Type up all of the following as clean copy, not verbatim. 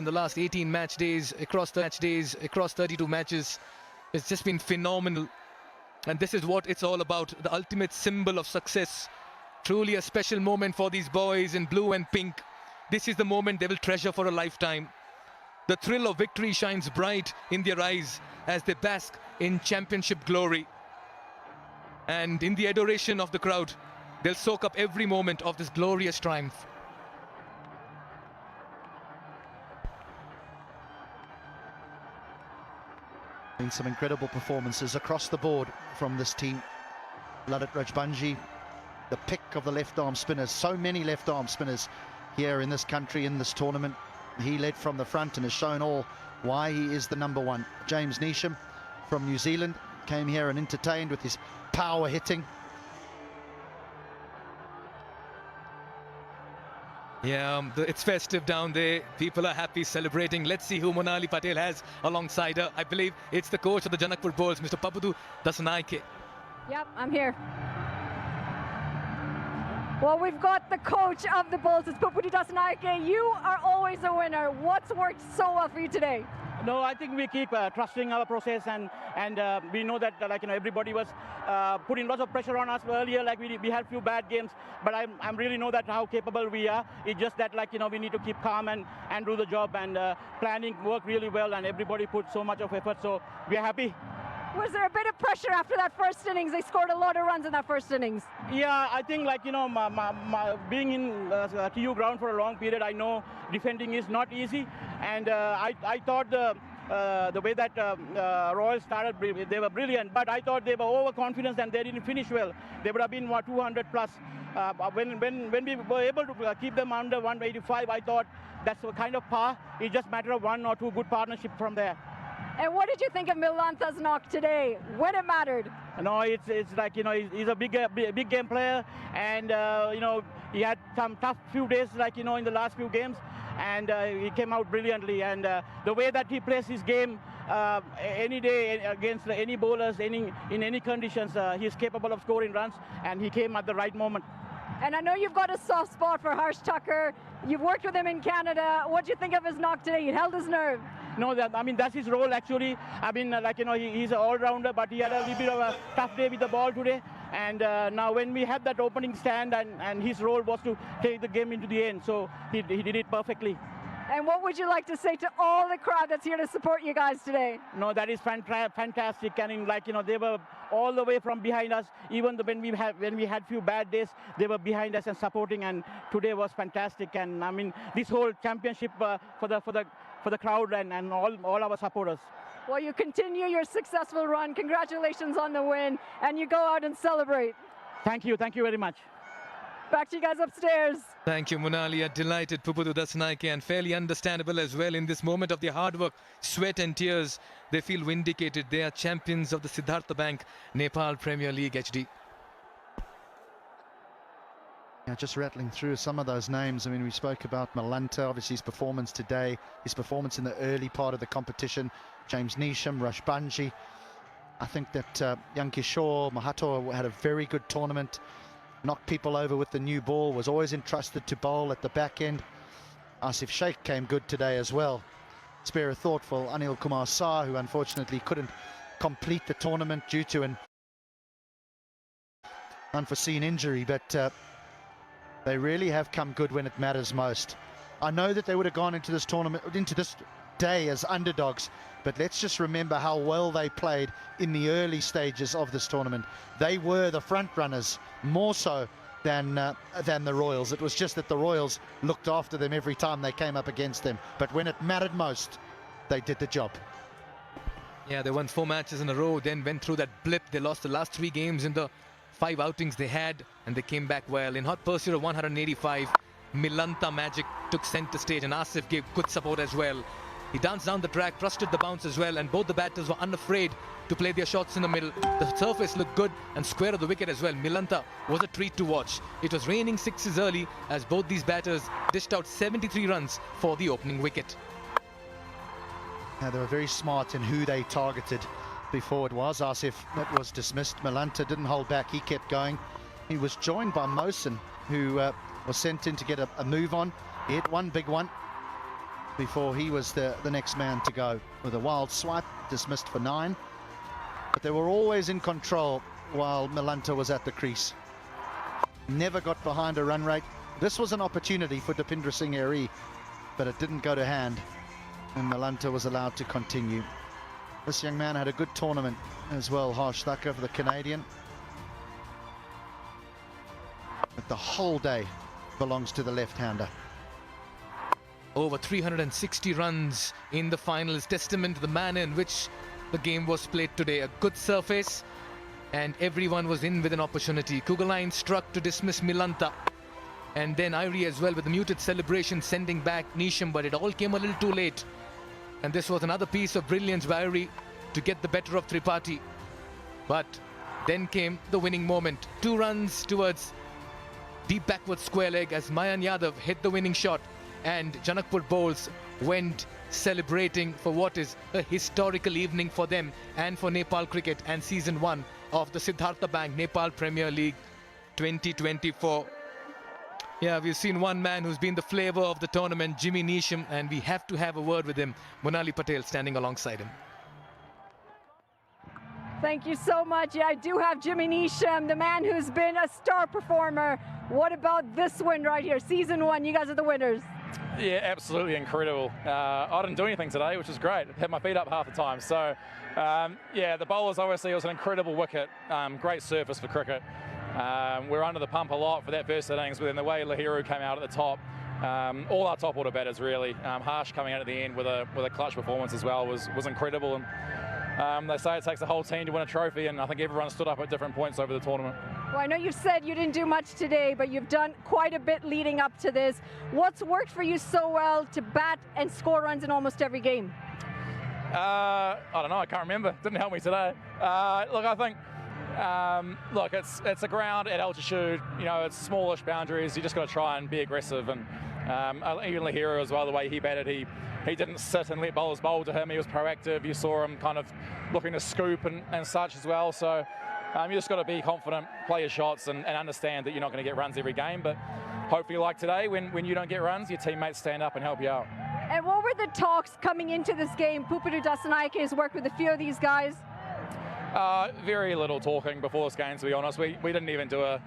in the last 18 match days, across 32 matches. It's just been phenomenal. And this is what it's all about, the ultimate symbol of success. Truly a special moment for these boys in blue and pink. This is the moment they will treasure for a lifetime. The thrill of victory shines bright in their eyes as they bask in championship glory. And in the adoration of the crowd, they'll soak up every moment of this glorious triumph. Some incredible performances across the board from this team. Lalit Rajbanji, the pick of the left-arm spinners. So many left-arm spinners here in this country, in this tournament. He led from the front and has shown all why he is the number one. James Neesham from New Zealand came here and entertained with his power hitting. Yeah, it's festive down there. People are happy, celebrating. Let's see who Monali Patel has alongside her. I believe it's the coach of the Janakpur Bulls, Mr. Papudu Dasanaike. Yep, I'm here. Well, we've got the coach of the Bulls, it's Papudu Dasanaike. You are always a winner. What's worked so well for you today? No, I think we keep trusting our process, and we know that everybody was putting lots of pressure on us earlier. We had few bad games, but I really know that how capable we are. It's just that we need to keep calm and do the job, and planning worked really well, and everybody put so much of effort. So we are happy. Was there a bit of pressure after that first innings? They scored a lot of runs in that first innings. Yeah, I think being in TU ground for a long period, I know defending is not easy, and I thought the way that Royals started, they were brilliant, but I thought they were overconfident and they didn't finish well. They would have been 200 plus. When we were able to keep them under 185, I thought that's a kind of par. It's just a matter of one or two good partnership from there. And what did you think of Milanta's knock today, when it mattered? No, it's he's a big game player, and he had some tough few days in the last few games, and he came out brilliantly. And the way that he plays his game any day against any bowlers, in any conditions, he's capable of scoring runs, and he came at the right moment. And I know you've got a soft spot for Harsh Tucker. You've worked with him in Canada. What do you think of his knock today? He held his nerve. No, that's his role actually. He's an all-rounder, but he had a little bit of a tough day with the ball today. And now when we had that opening stand, and his role was to take the game into the end, so he did it perfectly. And what would you like to say to all the crowd that's here to support you guys today? No, that is fantastic. And they were all the way from behind us. Even when we had few bad days, they were behind us and supporting. And today was fantastic. And this whole championship for the crowd and all our supporters. Well, you continue your successful run. Congratulations on the win, and you go out and celebrate. Thank you very much. Back to you guys upstairs. Thank you, Monali. A delighted Papudu Dasanaike, and fairly understandable as well. In this moment of their hard work, sweat and tears, they feel vindicated. They are champions of the Siddhartha Bank Nepal Premier League HD. Yeah, just rattling through some of those names. We spoke about Milanta, obviously his performance today, his performance in the early part of the competition. James Neesham, Rajbanji. I think that young Kishore Mahato had a very good tournament. Knocked people over with the new ball, was always entrusted to bowl at the back end. Asif Sheikh came good today as well. Spare a thought for Anil Kumar Saar, who unfortunately couldn't complete the tournament due to an unforeseen injury, but they really have come good when it matters most. I know that they would have gone into this tournament, into this day as underdogs, but let's just remember how well they played in the early stages of this tournament. They were the front runners more so than the Royals. It was just that the Royals looked after them every time they came up against them, but when it mattered most, they did the job. Yeah, they won 4 matches in a row, then went through that blip. They lost the last 3 games in the 5 outings they had, and they came back well. In hot pursuit of 185, Milanta magic took center stage, and Asif gave good support as well. He danced down the track, trusted the bounce as well, and both the batters were unafraid to play their shots in the middle. The surface looked good and square of the wicket as well. Milanta was a treat to watch. It was raining sixes early as both these batters dished out 73 runs for the opening wicket. Yeah, they were very smart in who they targeted before it was. Asif, that was dismissed. Milanta didn't hold back, he kept going. He was joined by Mohsin, who was sent in to get a move on. He hit one big one. before he was the next man to go. With a wild swipe, dismissed for 9. But they were always in control while Milanta was at the crease. Never got behind a run rate. This was an opportunity for Dipindra Singh Eri, but it didn't go to hand, and Milanta was allowed to continue. This young man had a good tournament as well, Harsh Thakur, for the Canadian. But the whole day belongs to the left-hander. Over 360 runs in the final is testament to the manner in which the game was played today. A good surface, and everyone was in with an opportunity. Kuggeleijn struck to dismiss Milanta, and then Irie as well with the muted celebration sending back Neesham, but it all came a little too late. And this was another piece of brilliance by Irie to get the better of Tripathi. But then came the winning moment. 2 runs towards deep backward square leg as Mayan Yadav hit the winning shot, and Janakpur bowls went celebrating for what is a historical evening for them and for Nepal cricket and season 1 of the Siddhartha Bank Nepal Premier League 2024. Yeah, we've seen one man who's been the flavor of the tournament, Jimmy Neesham, and we have to have a word with him. Monali Patel standing alongside him. Thank you so much. Yeah, I do have Jimmy Neesham, the man who's been a star performer. What about this win right here? Season 1, you guys are the winners. Yeah, absolutely incredible. I didn't do anything today, which is great. I had my feet up half the time. So, yeah, the bowlers, obviously, it was an incredible wicket. Great surface for cricket. We were under the pump a lot for that first innings, but then the way Lahiru came out at the top, all our top order batters really. Harsh coming out at the end with a clutch performance as well was incredible. And they say it takes a whole team to win a trophy, and I think everyone stood up at different points over the tournament. Well, I know you've said you didn't do much today, but you've done quite a bit leading up to this. What's worked for you so well to bat and score runs in almost every game? I don't know, I can't remember. Didn't help me today. Look, I think, look, it's a ground at altitude, you know, it's smallish boundaries, you just got to try and be aggressive. And even Lahiru as well, the way he batted, he didn't sit and let bowlers bowl to him, he was proactive. You saw him kind of looking to scoop and such as well. So you just got to be confident, play your shots and understand that you're not going to get runs every game, but hopefully like today, when you don't get runs, your teammates stand up and help you out. And what were the talks coming into this game? Pupudu Dasanayake has worked with a few of these guys. Very little talking before this game, to be honest. We didn't even do a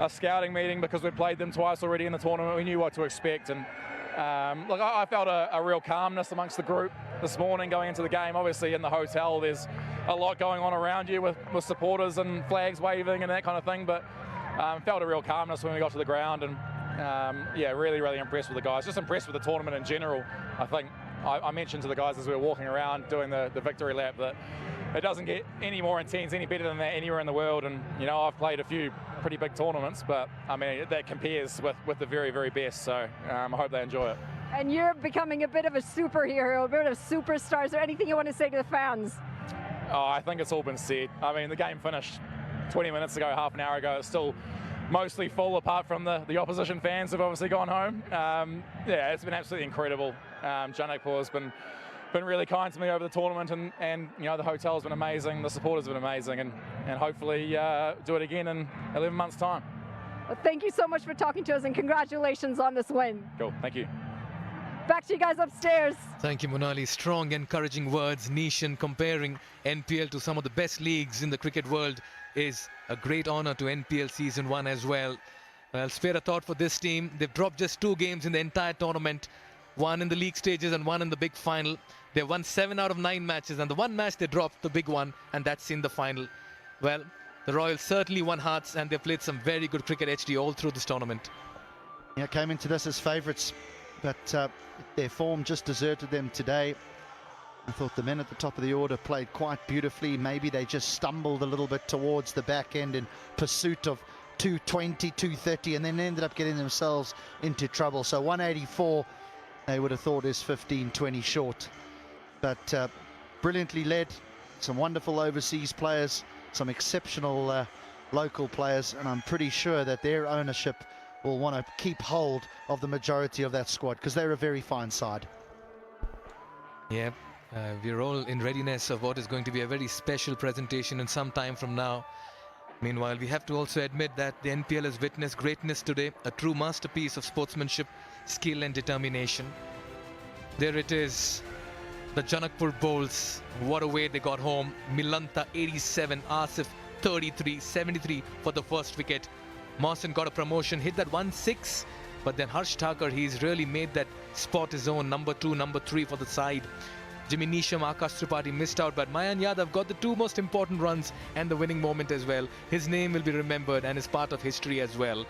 scouting meeting because we'd played them twice already in the tournament. We knew what to expect, and look, I felt a real calmness amongst the group this morning going into the game. Obviously in the hotel there's a lot going on around you with supporters and flags waving and that kind of thing, but felt a real calmness when we got to the ground. And yeah, really impressed with the guys, just impressed with the tournament in general. I think I mentioned to the guys as we were walking around doing the victory lap that it doesn't get any more intense, any better than that anywhere in the world. And you know, I've played a few pretty big tournaments, but I mean that compares with the very best. So I hope they enjoy it. And you're becoming a bit of a superhero, a bit of a superstar. Is there anything you want to say to the fans? Oh, I think it's all been said. I mean, the game finished 20 minutes ago, half an hour ago. It's still mostly full, apart from the opposition fans have obviously gone home. Yeah, it's been absolutely incredible. Janakpur has been really kind to me over the tournament, and you know, the hotel's been amazing, the supporters have been amazing, and hopefully do it again in 11 months' time. Well, thank you so much for talking to us, and congratulations on this win. Cool, thank you. Back to you guys upstairs. Thank you, Monali. Strong, encouraging words. Neesham comparing NPL to some of the best leagues in the cricket world is a great honor to NPL Season 1 as well. Well, spare a thought for this team. They've dropped just 2 games in the entire tournament. 1 in the league stages and 1 in the big final. They won 7 out of 9 matches, and the one match they dropped, the big one, and that's in the final. Well, the Royals certainly won hearts, and they've played some very good cricket, HD, all through this tournament. Yeah, came into this as favourites, but their form just deserted them today. I thought the men at the top of the order played quite beautifully. Maybe they just stumbled a little bit towards the back end in pursuit of 220, 230, and then ended up getting themselves into trouble. So 184, they would have thought is 15, 20 short. But brilliantly led, some wonderful overseas players, some exceptional local players, and I'm pretty sure that their ownership will want to keep hold of the majority of that squad, because they're a very fine side. Yeah, we're all in readiness of what is going to be a very special presentation in some time from now. Meanwhile, we have to also admit that the NPL has witnessed greatness today, a true masterpiece of sportsmanship, skill and determination. There it is. The Janakpur Bowls. What a way they got home. Milanta 87, Asif 33, 73 for the first wicket. Mawson got a promotion, hit that 1-6. But then Harsh Thakur, he's really made that spot his own. Number 2, number 3 for the side. Jimmy Neesham, Akash Tripathi missed out, but Mayan Yadav got the 2 most important runs and the winning moment as well. His name will be remembered and is part of history as well.